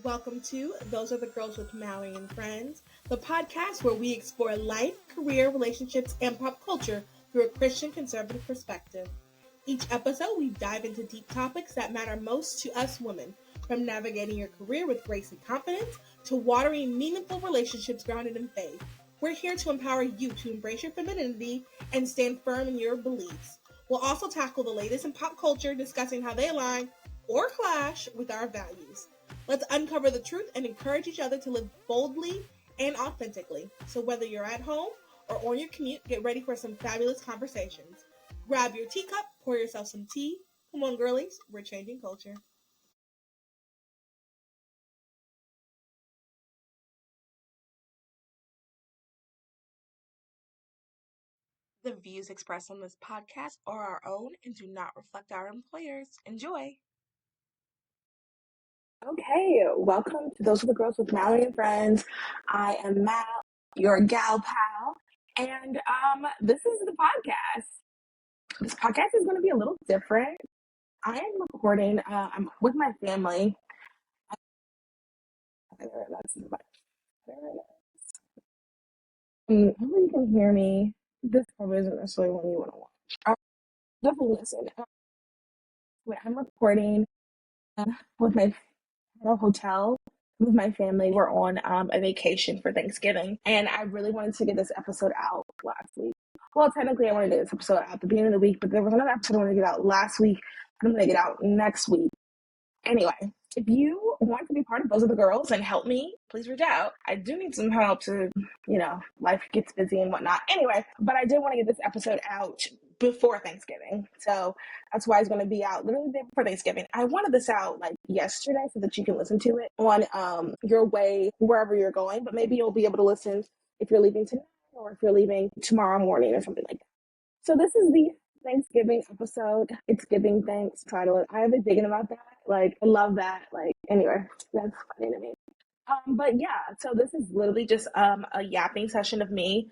Welcome to Those Are the Girls with Mallory and Friends, the podcast where we explore life, career, relationships, and pop culture through a Christian conservative perspective. Each episode, we dive into deep topics that matter most to us women, from navigating your career with grace and confidence to watering meaningful relationships grounded in faith. We're here to empower you to embrace your femininity and stand firm in your beliefs. We'll also tackle the latest in pop culture, discussing how they align or clash with our values. Let's uncover the truth and encourage each other to live boldly and authentically. So whether you're at home or on your commute, get ready for some fabulous conversations. Grab your teacup, pour yourself some tea. Come on, girlies, we're changing culture. The views expressed on this podcast are our own and do not reflect our employers. Enjoy. Okay, welcome to Those Are the Girls with Mallory and Friends. I am Mal, your gal pal, and this is the podcast. This podcast is going to be a little different. I am recording. I'm with my family. Hopefully you can hear me. This probably isn't necessarily one you want to watch. Definitely listen. I'm recording with my hotel with my family. We're on a vacation for Thanksgiving, and I really wanted to get this episode out last week. Well, technically, I wanted to get this episode out at the beginning of the week, but there was another episode I wanted to get out last week. I'm going to get out next week. Anyway, if you want to be part of Those Are the Girls and help me, please reach out. I do need some help to, life gets busy and whatnot. Anyway, but I did want to get this episode out before Thanksgiving. So that's why it's going to be out literally the day before Thanksgiving. I wanted this out like yesterday so that you can listen to it on your way wherever you're going, but maybe you'll be able to listen if you're leaving tonight or if you're leaving tomorrow morning or something like that. So this is the Thanksgiving episode. It's giving thanks title. I have been thinking about that. Like, I love that. Like, anyway, that's funny to me. But yeah, so this is literally just a yapping session of me.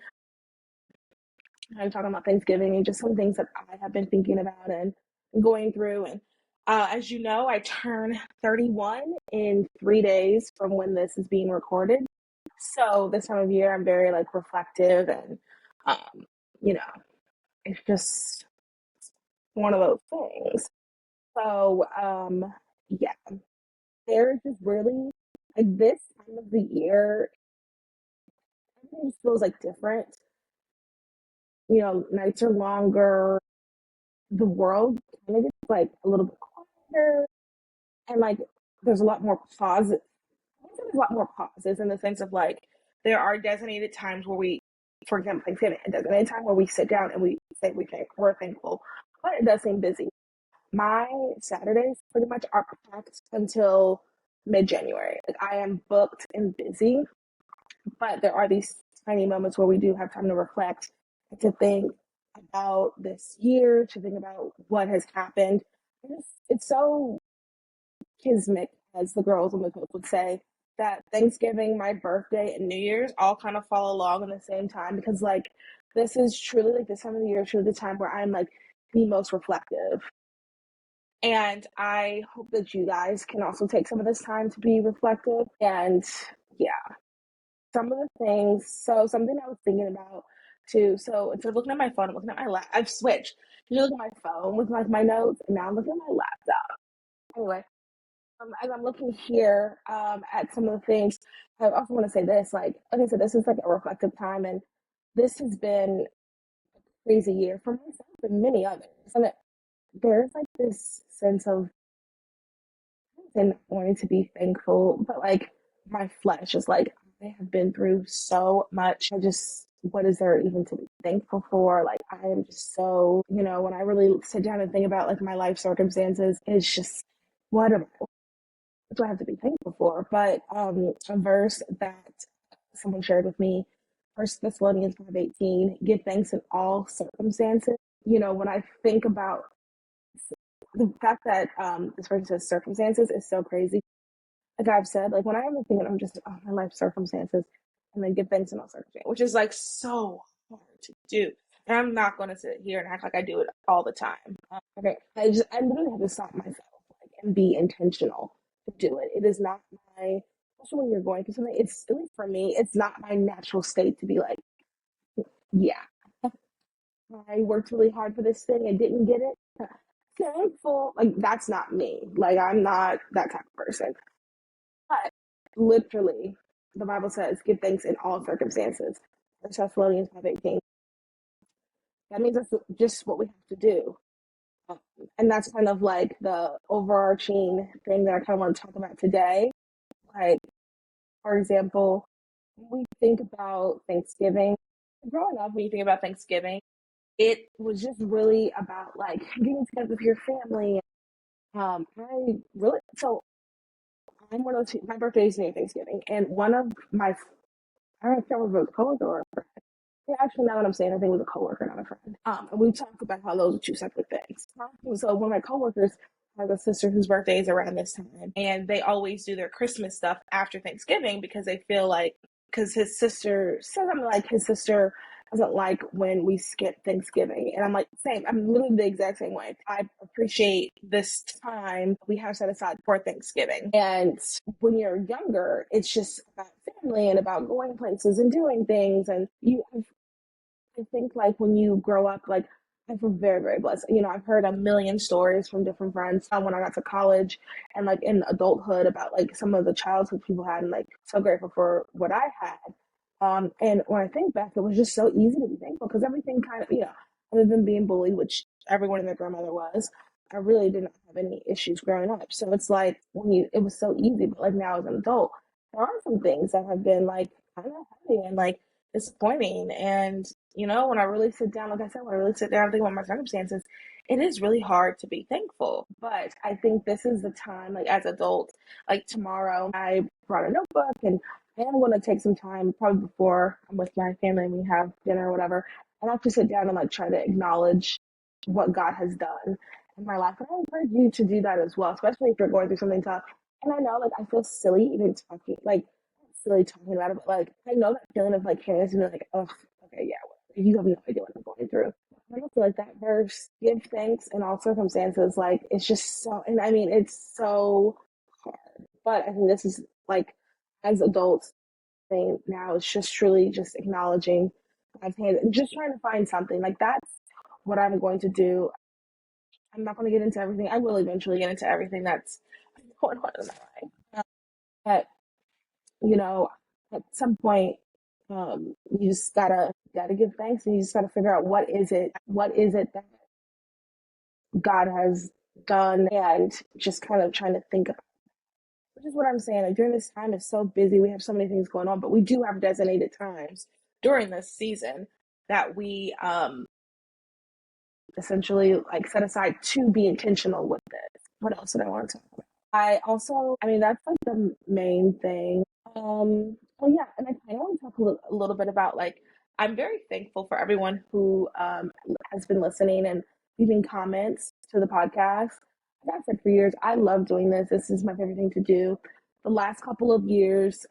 I'm talking about Thanksgiving and just some things that I have been thinking about and going through. And as you know, I turn 31 in 3 days from when this is being recorded. So this time of year, I'm very like reflective and, you know, it's just one of those things. So, yeah, there's just really like this time of the year, everything just feels like different. Nights are longer. The world kind of gets like a little bit quieter, and like there's a lot more pauses. There's a lot more pauses in the sense of like there are designated times where we, for example, Thanksgiving, a designated time where we sit down and we say we're thankful, but it does seem busy. My Saturdays pretty much are packed until mid-January. Like I am booked and busy, but there are these tiny moments where we do have time to reflect and to think about this year, to think about what has happened. It's so kismet, as the girls on the coast would say, that Thanksgiving, my birthday, and New Year's all kind of fall along in the same time because like this is truly like this time of the year, truly the time where I'm like the most reflective. And I hope that you guys can also take some of this time to be reflective. And yeah, some of the things. So, something I was thinking about too. So, instead of looking at my phone, I'm looking at my laptop. I've switched. You look at my phone with like my notes, and now I'm looking at my laptop. Anyway, as I'm looking here at some of the things, I also want to say this like I said, this is like a reflective time, and this has been a crazy year for myself and many others. And there's like this sense of and wanting to be thankful, but like my flesh is like, I have been through so much. What is there even to be thankful for? Like, I am just so, when I really sit down and think about like my life circumstances, it's just, what am I, what do I have to be thankful for? But a verse that someone shared with me, First Thessalonians 5:18, give thanks in all circumstances. When I think about the fact that this person says circumstances is so crazy. Like I've said, like when I am thinking, I'm just my life circumstances, and then give thanks in all circumstances, which is like so hard to do. And I'm not going to sit here and act like I do it all the time. Okay, I literally have to stop myself like, and be intentional. to do it. It is not my, especially when you're going through something, it's, at least for me, it's not my natural state to be like, yeah, I worked really hard for this thing and didn't get it. Thankful. Like, that's not me. Like, I'm not that type of person. But literally, the Bible says, give thanks in all circumstances. First Thessalonians 5:18. That means that's just what we have to do. Um, and that's kind of like the overarching thing that I kind of want to talk about today. Like, for example, when we think about Thanksgiving, growing up, when you think about Thanksgiving, it was just really about like getting together with your family. I really, so I'm one of those, my birthday is near Thanksgiving, and one of my, I don't know if it was a coworker or a friend. Yeah, actually, now that I'm saying, I think it was a coworker, not a friend. And we talked about how those are two separate things. So one of my coworkers has a sister whose birthday is around this time, and they always do their Christmas stuff after Thanksgiving because they feel like, because his sister said something like his sister doesn't like when we skip Thanksgiving. And I'm like, same. I'm literally the exact same way. I appreciate this time we have set aside for Thanksgiving. And when you're younger, it's just about family and about going places and doing things. And I think like when you grow up, like I feel very, very blessed. You know, I've heard a million stories from different friends when I got to college and like in adulthood about like some of the childhood people had, and like so grateful for what I had. And when I think back, it was just so easy to be thankful because everything kind of, you know, other than being bullied, which everyone and their grandmother was, I really didn't have any issues growing up. So it's like when you, it was so easy, but like now as an adult, there are some things that have been like kind of heavy and like disappointing. And you know, when I really sit down, like I said, when I really sit down and think about my circumstances, it is really hard to be thankful. But I think this is the time, like as adults, like tomorrow, I brought a notebook and I am going to take some time, probably before I'm with my family and we have dinner or whatever, and I have to sit down and like try to acknowledge what God has done in my life. And I encourage you to do that as well, especially if you're going through something tough. And I know, like, I feel silly even talking, like, silly talking about it, but like, I know that feeling of like hearing this and being like, oh, okay, yeah, you have no idea what I'm going through. I don't feel like that verse, give thanks in all circumstances, like it's just so, and I mean, it's so hard. But I think this is like, as adults, thing now, it's just truly just acknowledging God's hand and just trying to find something. Like that's what I'm going to do. I'm not going to get into everything. I will eventually get into everything that's going on in my life. But you know, at some point, you just gotta give thanks, and you just gotta figure out what is it that God has done, and just kind of trying to think about. Which is what I'm saying. Like during this time, it's so busy. We have so many things going on, but we do have designated times during this season that we essentially like set aside to be intentional with it. What else did I want to talk about? I also, I mean, that's like the main thing. Oh yeah, and I kind of want to talk a little bit about like I'm very thankful for everyone who has been listening and leaving comments to the podcast. Like I said for years, I love doing this. This is my favorite thing to do. The last couple of years,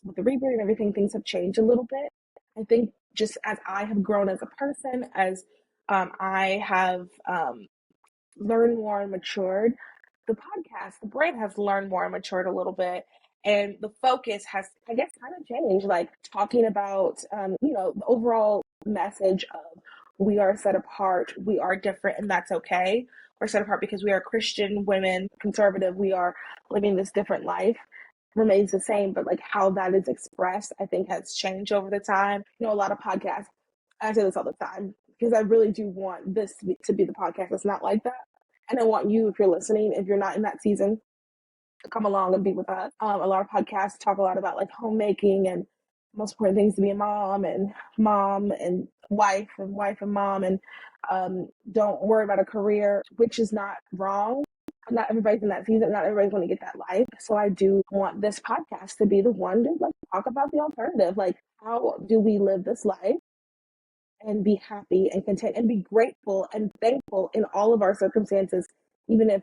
with the reboot and everything, things have changed a little bit. I think just as I have grown as a person, as I have learned more and matured, the podcast, the brand has learned more and matured a little bit. And the focus has, I guess, kind of changed, like talking about, you know, the overall message of we are set apart, we are different, and that's okay. We're set apart because we are Christian women, conservative, we are living this different life remains the same, but like how that is expressed, I think has changed over the time. You know, a lot of podcasts, I say this all the time because I really do want this to be the podcast that's not like that. And I want you, if you're listening, if you're not in that season, to come along and be with us. A lot of podcasts talk a lot about like homemaking and most important things to be a mom and wife and mom, and don't worry about a career, which is not wrong. Not everybody's in that season. Not everybody's going to get that life. So I do want this podcast to be the one to like talk about the alternative. Like, how do we live this life and be happy and content and be grateful and thankful in all of our circumstances, even if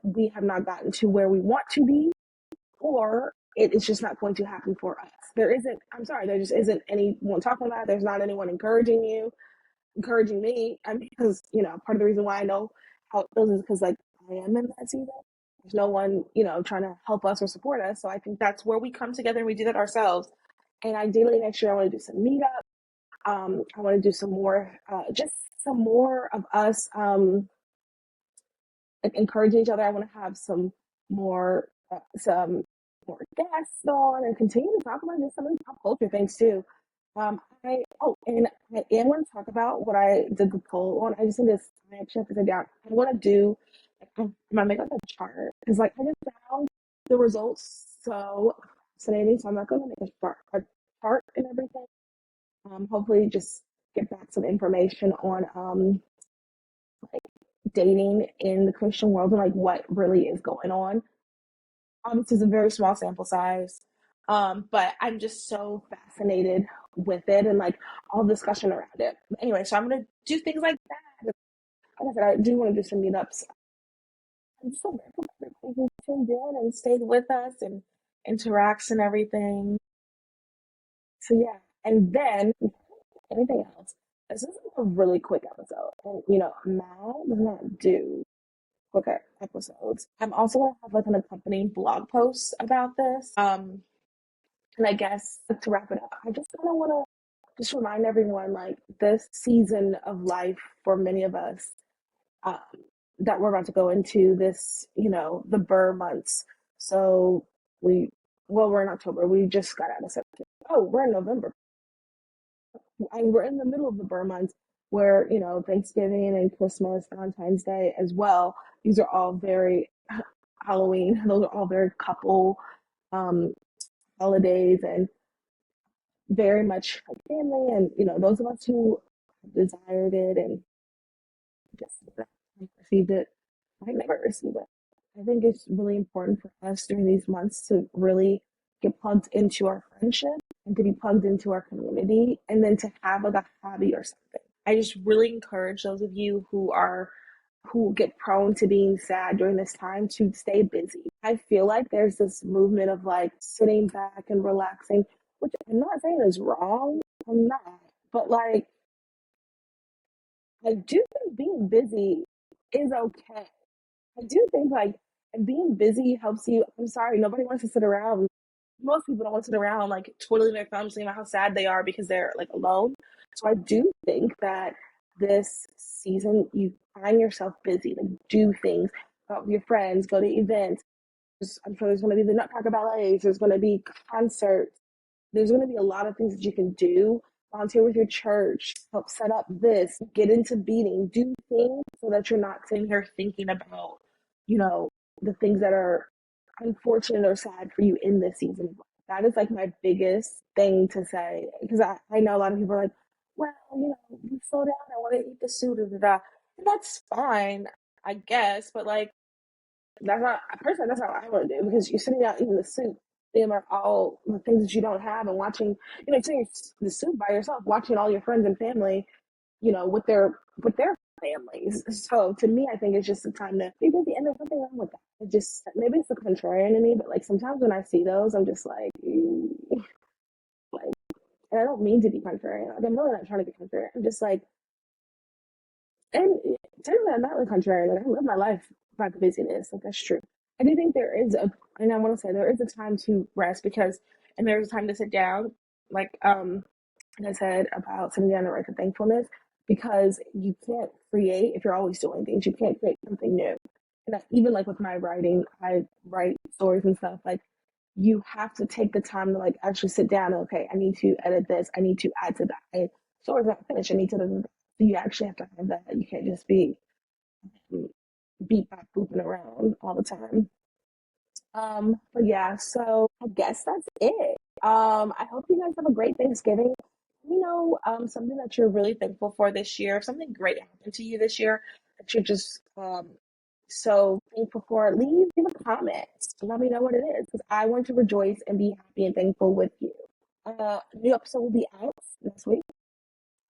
we have not gotten to where we want to be, or it is just not going to happen for us. There isn't, I'm sorry, there just isn't anyone talking about it. There's not anyone encouraging you, encouraging me. I mean, because, you know, part of the reason why I know how it feels is because, like, I am in that season. There's no one, you know, trying to help us or support us. So I think that's where we come together and we do that ourselves. And ideally next year I want to do some meetup. I want to do some more, just some more of us like encouraging each other. I want to have some more guests on and continue to talk about just some of the pop culture things too. And I am going to talk about what I did the poll on. I just need this. I actually have to sit down. I want to do. I'm gonna make like a chart because like I just found the results so fascinating. So I'm not going to make a chart and everything. Hopefully, just get back some information on like dating in the Christian world and like what really is going on. Obviously, it's a very small sample size, but I'm just so fascinated with it and like all the discussion around it. Anyway, so I'm gonna do things like that. Like I said, I do want to do some meetups. I'm so grateful for everybody who tuned in and stayed with us and interacts and everything. So yeah, and then anything else. This is a really quick episode, and you know, Mal does not do quick episodes. I'm also gonna have like an accompanying blog post about this. And I guess to wrap it up, I just kind of want to just remind everyone like this season of life for many of us um, that we're about to go into this, you know, the Burr months. So we're in October. We just got out of September. Oh, we're in November. And we're in the middle of the Burr months where, you know, Thanksgiving and Christmas, Valentine's Day as well. These are all very Halloween. Those are all very couple um, holidays and very much like family. And, you know, those of us who desired it and just received it, I never received it. I think it's really important for us during these months to really get plugged into our friendship and to be plugged into our community and then to have like a hobby or something. I just really encourage those of you who get prone to being sad during this time to stay busy. I feel like there's this movement of like sitting back and relaxing, which I'm not saying is wrong. I'm not. But like I do think being busy is okay. I do think like being busy helps you. I'm sorry, nobody wants to sit around. Most people don't want to sit around like twiddling their thumbs, saying about how sad they are because they're like alone. So I do think that this season you find yourself busy, like do things, go out with your friends, go to events. I'm sure there's going to be the Nutcracker ballets. There's going to be concerts. There's going to be a lot of things that you can do. Volunteer with your church, help set up this, get into beading, do things so that you're not sitting here thinking about, you know, the things that are unfortunate or sad for you in this season. That is like my biggest thing to say because I know a lot of people are like, well, you know, you slow down. I want to eat the soup, da, da, da. And that's fine, I guess. But like, that's not personally. That's not what I want to do because you're sitting out eating the soup. Them are all the things that you don't have, and watching, you know, sitting the soup by yourself, watching all your friends and family, you know, with their families. So to me, I think it's just a time to be busy, and there's nothing wrong with that. It just maybe it's the contrarian in me, but like sometimes when I see those, I'm just like, like, and I don't mean to be contrarian. Like, I'm really not trying to be contrarian. I'm just like, and technically, I'm not really contrarian. Like I live my life by the busyness. Like that's true. I do think there is a, and I want to say there is a time to rest because, and there's a time to sit down. Like like I said about sitting down and write the thankfulness because you can't create if you're always doing things. You can't create something new. And even like with my writing, I write stories and stuff. Like you have to take the time to like actually sit down. And, okay, I need to edit this. I need to add to that. I story's not finished. I need to. So you actually have to have that. You can't just be beat by booping around all the time. But yeah, so I guess that's it. I hope you guys have a great Thanksgiving. You know, something that you're really thankful for this year, if something great happened to you this year that you're just so thankful for, leave a comment. Let me know what it is because I want to rejoice and be happy and thankful with you. New episode will be out next week,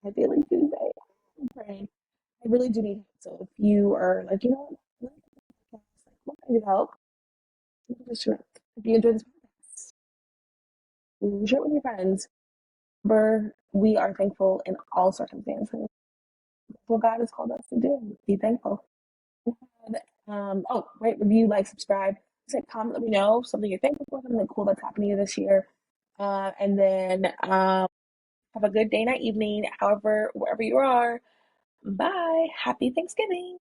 ideally Tuesday. I'm praying. I really do need help. So if you are like, you know what can I do to help? Just if you enjoy this podcast, share it with your friends. Remember, we are thankful in all circumstances. That's what God has called us to do. Be thankful. Oh, rate, review, like, subscribe. Say, comment, let me know something you're thankful for, something cool that's happening to you this year. And then have a good day, night, evening, however, wherever you are. Bye. Happy Thanksgiving.